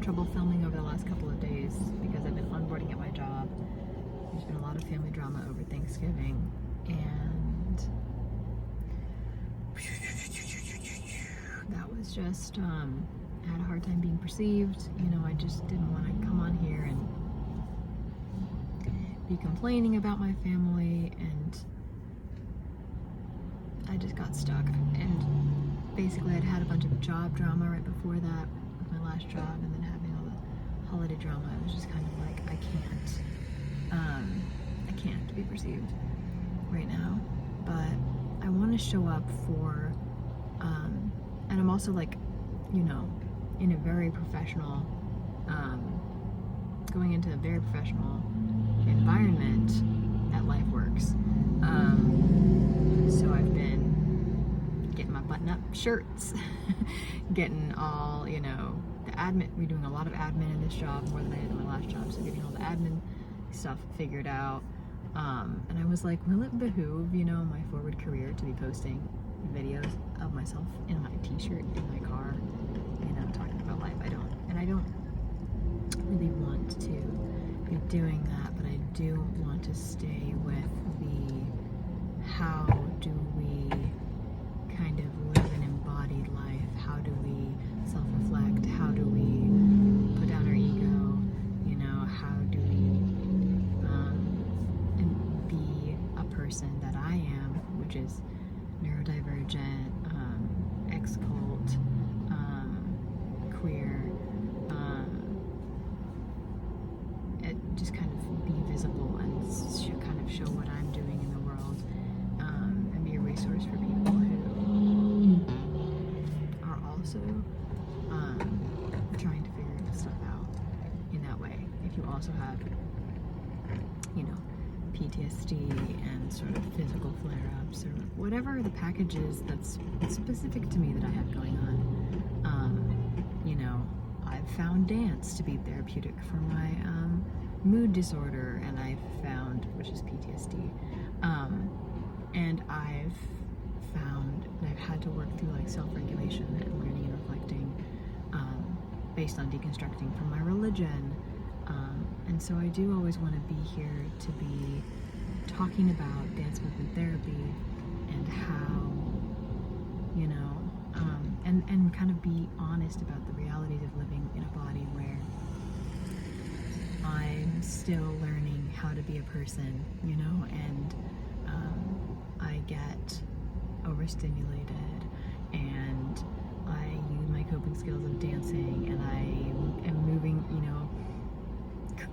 trouble filming over the last couple of days because I've been onboarding at my job. There's been a lot of family drama over Thanksgiving, and that was just, I had a hard time being perceived. You know, I just didn't want to come on here and be complaining about my family, and I just got stuck. And basically I'd had a bunch of job drama right before that with my last job, and then having all the holiday drama. It was just kind of like, I can't be perceived right now, but I want to show up for, and I'm also like, you know, in a very professional, going into a very professional environment at LifeWorks. So I've been getting my button-up shirts, getting all, you know, the admin. We're doing a lot of admin in this job, more than I did in my last job, so getting all the admin stuff figured out. And I was like, will it behoove, you know, my forward career to be posting videos of myself in my t-shirt in my car, you know, talking about life? I don't really want to be doing that, but I do want to stay with the how do we kind of live an embodied life? How do we self-reflect? How do we put down our ego? You know, how do we and be a person that I am, which is neurodivergent, ex-cult, queer, it just kind of be visible and kind of show what I'm doing in the world, and be a resource for people who are also trying to figure stuff out in that way. If you also have, you know, PTSD and sort of physical flare-ups or whatever the package is that's specific to me that I have going on. You know, I've found dance to be therapeutic for my mood disorder, and I've found, which is PTSD, and I've found that I've had to work through like self-regulation and learning and reflecting based on deconstructing from my religion. And so I do always want to be here to be talking about dance movement therapy and how, you know, and kind of be honest about the realities of living in a body where I'm still learning how to be a person, you know, and I get overstimulated, and I use my coping skills of dancing, and I am moving, you know,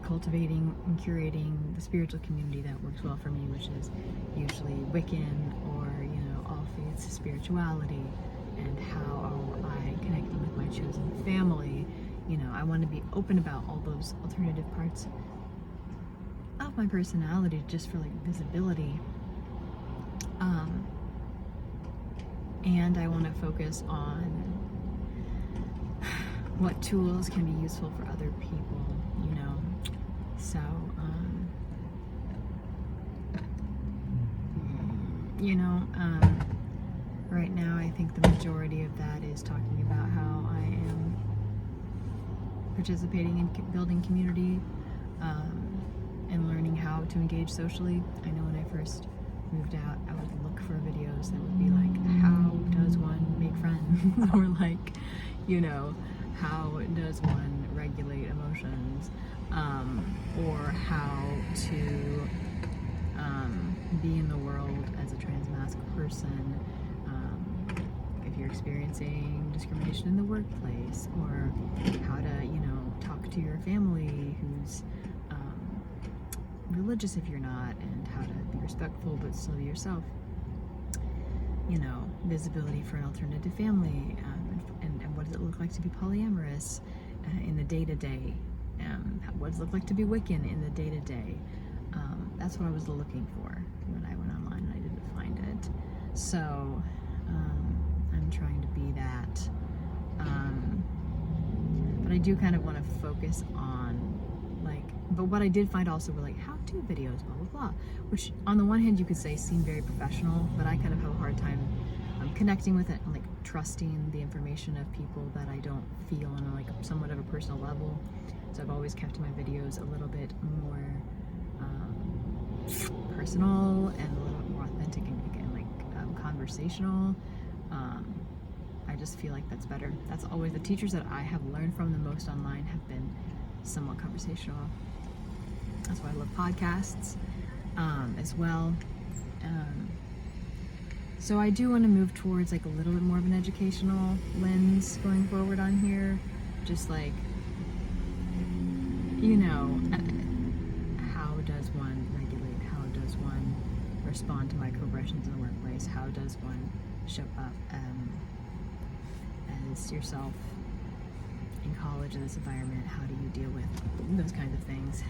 cultivating and curating the spiritual community that works well for me, which is usually Wiccan or, you know, all faiths spirituality, and how I connecting with my chosen family. You know, I want to be open about all those alternative parts of my personality just for like visibility. And I want to focus on what tools can be useful for other people, you know. So, you know, right now I think the majority of that is talking about how I am participating in building community, and learning how to engage socially. I know when I first moved out, I would look for videos that would be like, how does one make friends? Or like, you know, how does one regulate emotions? Or how to be in the world as a trans-masc person, if you're experiencing discrimination in the workplace, or how to, you know, talk to your family who's religious if you're not, and how to be respectful but still be yourself. You know, visibility for an alternative family, and what does it look like to be polyamorous in the day-to-day. What does it look like to be Wiccan in the day-to-day? That's what I was looking for when I went online and I didn't find it. So I'm trying to be that. But I do kind of want to focus on, like, but what I did find also were like how-to videos, blah, blah, blah. Which on the one hand you could say seem very professional, but I kind of have a hard time connecting with it and like trusting the information of people that I don't feel on like somewhat of a personal level. So I've always kept my videos a little bit more personal and a little bit more authentic and again like conversational. I just feel like that's better. That's always the teachers that I have learned from the most online have been somewhat conversational. That's why I love podcasts as well. So I do want to move towards like a little bit more of an educational lens going forward on here. Just like, you know, how does one regulate? How does one respond to microaggressions in the workplace? How does one show up as yourself in college in this environment? How do you deal with those kinds of things?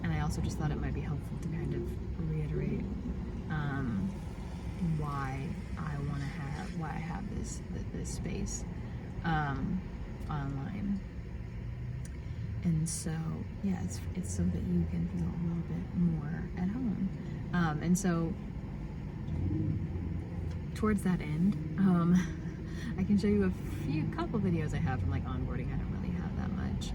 And I also just thought it might be helpful to kind of reiterate why I have this space online. And so yeah, it's so that you can feel a little bit more at home. And so towards that end, I can show you a couple videos I have from like onboarding. I don't really have that much.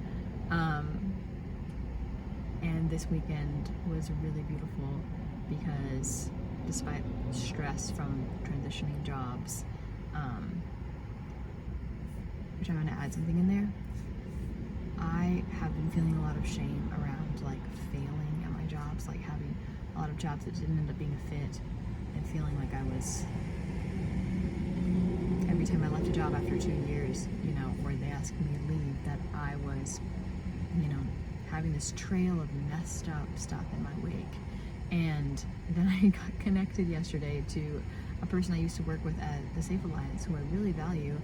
And this weekend was really beautiful because despite stress from transitioning jobs, which I'm going to add something in there, I have been feeling a lot of shame around like failing at my jobs, like having a lot of jobs that didn't end up being a fit, and feeling like I was, every time I left a job after 2 years, you know, or they asked me to leave, that I was, you know, having this trail of messed up stuff in my wake. And then I got connected yesterday to a person I used to work with at the Safe Alliance, who I really value,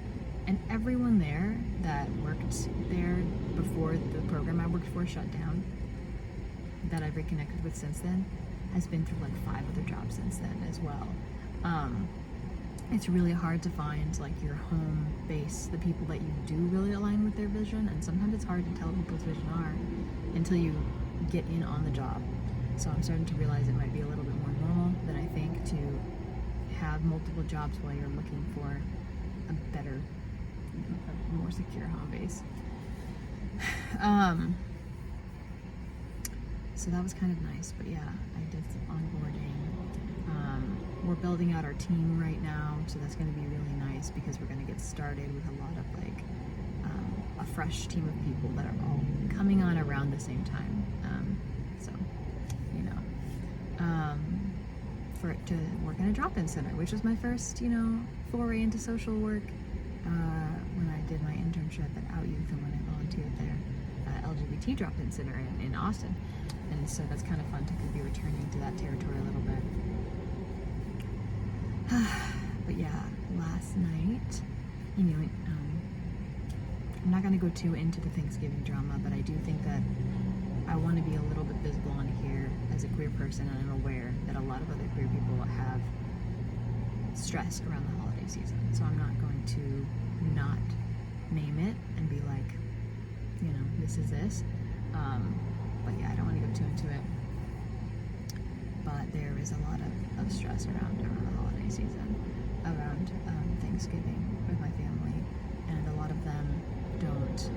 and everyone there that worked there before the program I worked for shut down, that I've reconnected with since then, has been through like 5 other jobs since then as well. It's really hard to find like your home base, the people that you do really align with their vision, and sometimes it's hard to tell what people's vision are until you get in on the job. So I'm starting to realize it might be a little bit more normal than I think to have multiple jobs while you're looking for a better, a more secure home base. So that was kind of nice, but yeah, I did some onboarding. We're building out our team right now, so that's going to be really nice because we're going to get started with a lot of like a fresh team of people that are all coming on around the same time. So, you know, for it to work in a drop-in center, which was my first, you know, foray into social work when I did my internship at Out Youth and when I volunteered there, LGBT drop-in center in Austin. And so that's kind of fun to be returning to that territory a little bit. But yeah, last night, you know, I'm not going to go too into the Thanksgiving drama, but I do think that I want to be a little bit visible on here as a queer person, and I'm aware that a lot of other queer people have stress around the holiday season. So I'm not going to not name it and be like, you know, this is this. But yeah, I don't want to go too into it. But there is a lot of stress around the holiday season, around Thanksgiving with my family, and a lot of them don't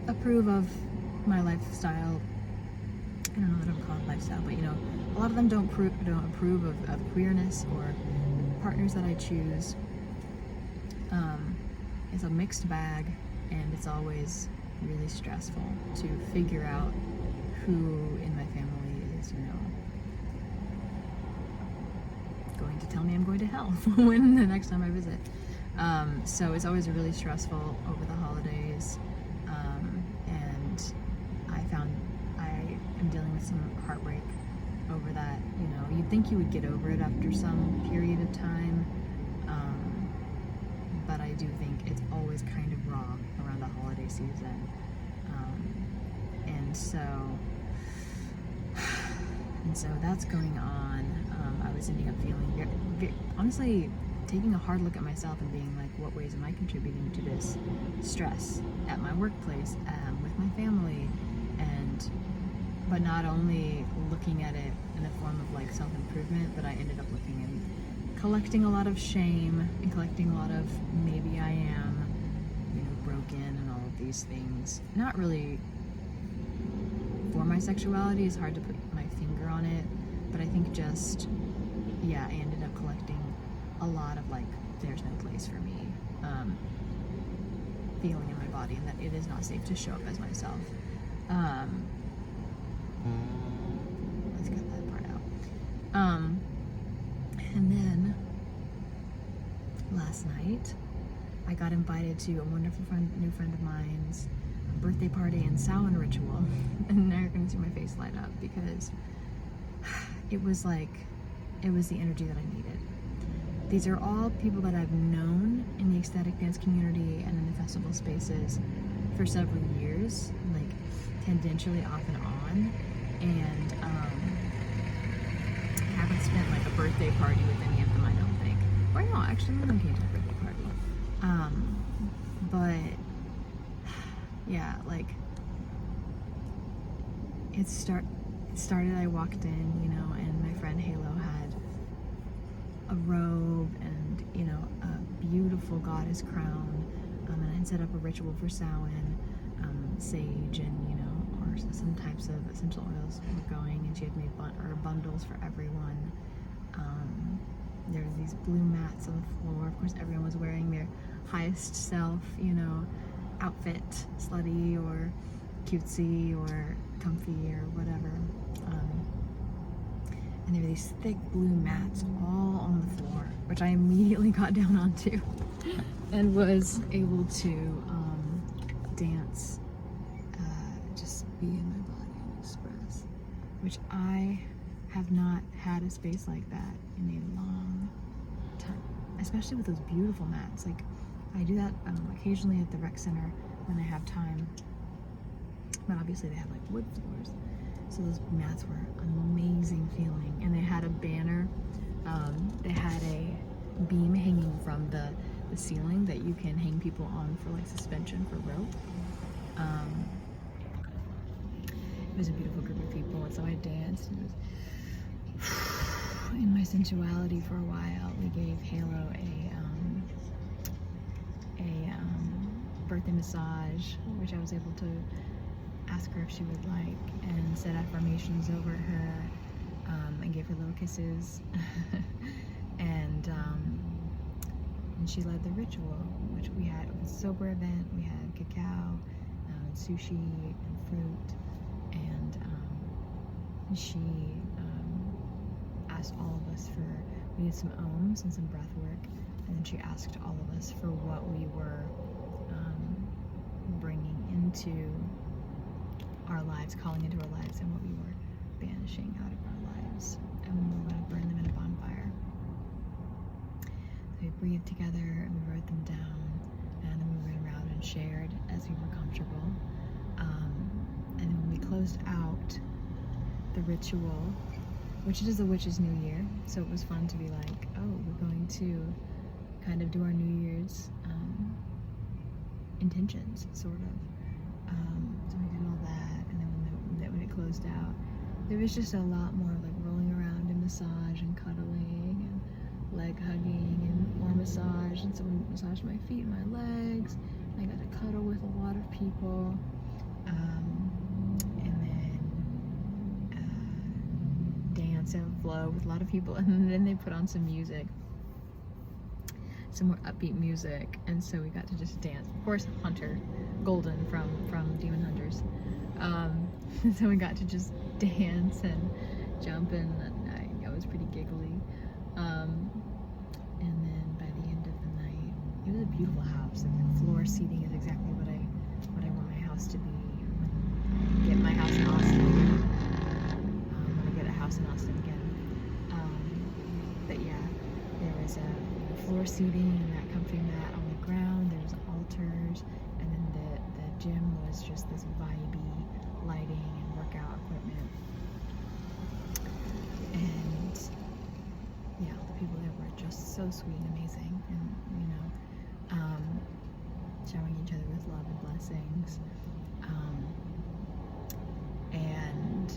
approve of my lifestyle. I don't know that I'm called lifestyle, but you know, a lot of them don't approve of queerness or partners that I choose. It's a mixed bag, and it's always really stressful to figure out who in my family is, you know, going to tell me I'm going to hell when the next time I visit. So it's always really stressful over the holidays, and I found I am dealing with some heartbreak over that. You know, you'd think you would get over it after some period of time, but I do think it's always kind of raw around the holiday season, and so that's going on. I was ending up feeling honestly taking a hard look at myself and being like, what ways am I contributing to this stress at my workplace, with my family, and but not only looking at it in the form of like self-improvement, but I ended up looking and collecting a lot of shame and collecting a lot of maybe I am, you know, broken and all of these things. Not really for my sexuality, it's hard to put my finger on it, but I think just, yeah, I ended up collecting a lot of like, there's no place for me, feeling in my body, and that it is not safe to show up as myself. Let's cut that part out. And then last night I got invited to a wonderful new friend of mine's birthday party and Samhain ritual, and now you're gonna see my face light up because it was the energy that I needed. These are all people that I've known in the ecstatic dance community and in the festival spaces for several years, like tangentially off and on, and haven't spent like a birthday party with any of them, I don't think. Or no, actually one of them came to the birthday party. But yeah, like it started, I walked in, you know, and my friend Halo had a robe and, you know, a beautiful goddess crown, and I had set up a ritual for Samhain, sage and, you know, or some types of essential oils were going, and she had made bundles for everyone. There were these blue mats on the floor. Of course, everyone was wearing their highest self, you know, outfit, slutty or cutesy or comfy or whatever. And there were these thick blue mats all on the floor, which I immediately got down onto and was able to dance, just be in my body and express, which I have not had a space like that in a long time, especially with those beautiful mats. Like, I do that occasionally at the rec center when I have time, but obviously they have like wood floors. So those mats were amazing feeling, and they had a banner. They had a beam hanging from the ceiling that you can hang people on for like suspension for rope. It was a beautiful group of people, and so I danced and was in my sensuality for a while. We gave Halo a birthday massage, which I was able to ask her if she would like, and said affirmations over her, and gave her little kisses. and she led the ritual, which we had. It was a sober event. We had cacao, and sushi, and fruit, and she asked all of us we did some ohms and some breath work, and then she asked all of us for what we were bringing into our lives, calling into our lives, and what we were banishing out of our lives, and we were going to burn them in a bonfire. So we breathed together and we wrote them down, and then we went around and shared as we were comfortable. And then when we closed out the ritual, which is the Witch's New Year, so it was fun to be like, oh, we're going to kind of do our New Year's intentions, sort of. So we did all that, and then when it closed out, there was just a lot more like rolling around and massage and cuddling and leg hugging and more massage, and someone massaged my feet and my legs, and I got to cuddle with a lot of people, and then dance and flow with a lot of people, and then they put on some music, some more upbeat music, and so we got to just dance. Of course, Hunter Golden from Demon Hunters. So we got to just dance and jump, and I was pretty giggly. And then by the end of the night, it was a beautiful house. Like the floor seating is exactly what I want my house to be. When I get my house in Austin again. When I get a house in Austin again. But yeah, there was a floor seating and that comfy mat on the ground. There was altars, and then the gym was just this vibey lighting and workout equipment. And yeah, the people there were just so sweet and amazing, and you know, showering each other with love and blessings. and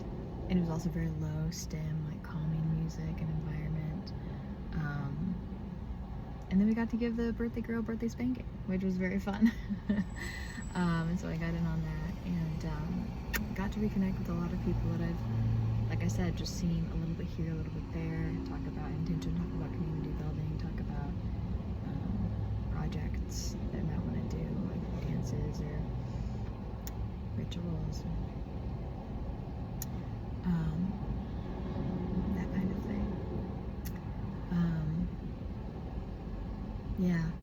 it was also very low stim, like calming music and environment. And then we got to give the birthday girl birthday spanking, which was very fun. And so I got in on that, and got to reconnect with a lot of people that I've, like I said, just seen a little bit here, a little bit there, talk about intention, talk about community building, talk about projects that I might want to do, like dances or rituals, or